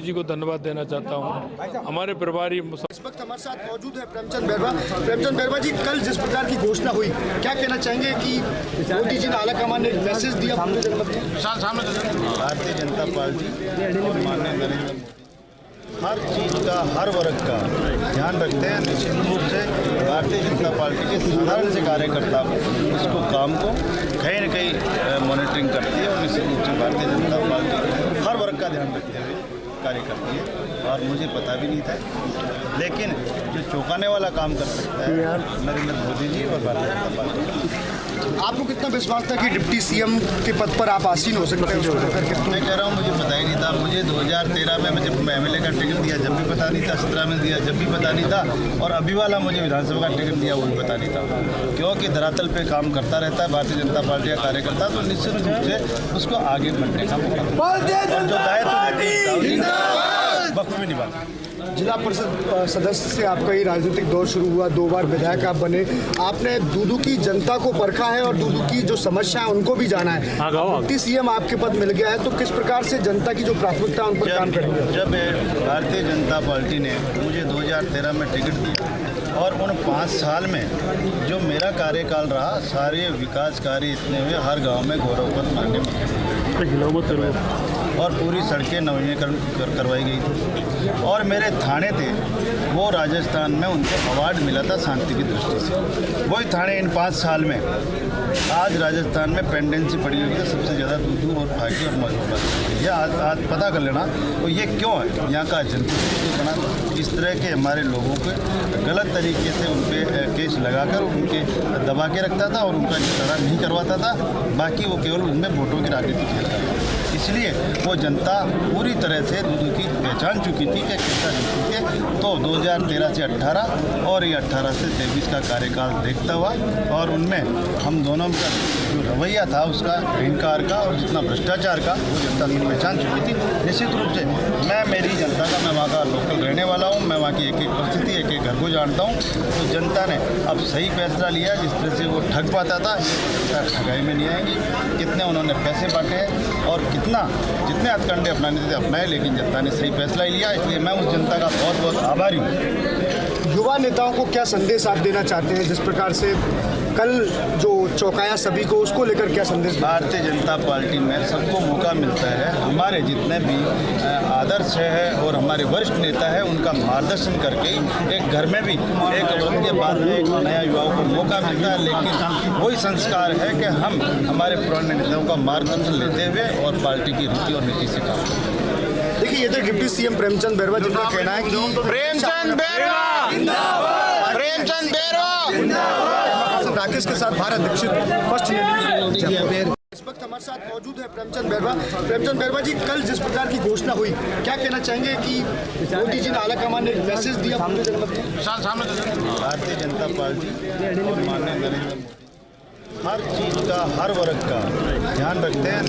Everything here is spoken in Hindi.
जी को धन्यवाद देना चाहता हूं। हमारे प्रभारी इस वक्त हमारे साथ मौजूद है प्रेमचंद बैरवा। प्रेमचंद बैरवा जी, कल जिस प्रकार की घोषणा हुई, क्या कहना चाहेंगे कि मोदी जी ने आलाकमान ने मैसेज दिया भारतीय जनता पार्टी और माननीय नरेंद्र मोदी हर चीज़ का, हर वर्ग का ध्यान रखते हैं। निश्चित रूप से भारतीय जनता पार्टी के साधारण से कार्यकर्ता को, इसको काम को कहीं न कहीं मॉनिटरिंग करती है और निश्चित रूप से भारतीय जनता पार्टी हर वर्ग का ध्यान रखते हुए कार्य करती है। और मुझे पता भी नहीं था, लेकिन जो चौंकाने वाला काम कर सकता है नरेंद्र मोदी जी और भारतीय जनता पार्टी। आपको कितना विश्वास था कि डिप्टी सीएम के पद पर आप आसीन हो सकते हैं? मैं कह रहा हूँ, मुझे पता ही नहीं था। मुझे 2013 में जब MLA का टिकट दिया जब भी पता नहीं था, 17 में दिया जब भी पता नहीं था, और अभी वाला मुझे विधानसभा का टिकट दिया वो भी पता नहीं था। क्योंकि धरातल पे काम करता रहता है भारतीय जनता पार्टी का कार्यकर्ता, तो निश्चित रूप से उसको आगे बढ़ने का मौका और जो दायित्व बखूबी निभाता। जिला परिषद सदस्य से आपका ही राजनीतिक दौर शुरू हुआ, 2 बार विधायक आप बने। आपने दूदू की जनता को परखा है और दूदू की जो समस्या है उनको भी जाना है। डिप्टी सीएम आपके पद मिल गया है, तो किस प्रकार से जनता की जो प्राथमिकता है उन पर काम करेंगे? जब भारतीय जनता पार्टी ने मुझे 2013 में टिकट दिया और उन 5 साल में जो मेरा कार्यकाल रहा, सारे विकास कार्य इतने हुए, हर गाँव में गौरवपथ मान्य और पूरी सड़कें नवीनीकरण करवाई गई थी। और मेरे थाने थे वो राजस्थान में उनको अवार्ड मिला था शांति की दृष्टि से। वही थाने इन 5 साल में आज राजस्थान में पेंडेंसी पड़ी हुई है सबसे ज़्यादा दूधू और फाकी और मजबूत। यह आज पता कर लेना तो ये क्यों है। यहाँ का जनप्रतिनिधि बना इस तरह के हमारे लोगों को गलत तरीके से उन पर केस लगाकर उनके दबा के रखता था और उनका निपटारा नहीं करवाता था। बाकी वो केवल उनमें वोटों की राजनीति खेलता था। इसलिए वो जनता पूरी तरह से दूधू की पहचान चुकी थी कि कैसा नीति है। तो 2013 से 18 और ये 18 से 23 का कार्यकाल देखता हुआ और उनमें हम दोनों का जो रवैया था उसका अहंकार का और जितना भ्रष्टाचार का वो जनता की पहचान चुकी थी। निश्चित रूप से मेरी जनता का, मैं वहाँ का लोकल रहने वाला हूँ, मैं वहाँ की एक एक परिस्थिति, एक एक घर को जानता हूँ। तो जनता ने अब सही फैसला लिया। जिस तरह से वो ठग पाता था, ठगाई में नहीं आएंगी। कितने उन्होंने पैसे बांटे हैं और जितने हथकंडे अपनाने थे अपनाए, लेकिन जनता ने सही फैसला लिया। इसलिए मैं उस जनता का बहुत बहुत आभारी हूँ। युवा नेताओं को क्या संदेश आप देना चाहते हैं? जिस प्रकार से कल जो चौंकाया सभी को, उसको लेकर क्या संदेश? भारतीय जनता पार्टी में सबको मौका मिलता है। हमारे जितने भी आदर्श है और हमारे वरिष्ठ नेता है उनका मार्गदर्शन करके एक घर में भी एक अवसर के बाद में एक नया युवाओं को मौका मिलता है। लेकिन वही संस्कार है कि हम हमारे पुराने नेताओं का मार्गदर्शन लेते हुए और पार्टी की रीति और नीति से काम करते हैं। देखिए, ये तो डिप्टी सीएम प्रेमचंद बैरवा जिनका कहना है कि प्रेमचंद बैरवा जिंदाबाद, प्रेमचंद बैरवा जिंदाबाद। राकेश के साथ भारत दीक्षित, फर्स्ट न्यूज़। इस वक्त हमारे साथ मौजूद है प्रेमचंद बैरवा। प्रेमचंद बैरवा जी, कल जिस प्रकार की घोषणा हुई, क्या कहना चाहेंगे कि मोदी जी ने आलाकमान ने मैसेज दिया? भारतीय जनता पार्टी और माननीय नरेंद्र मोदी हर चीज़ का, हर वर्ग का ध्यान रखते हैं।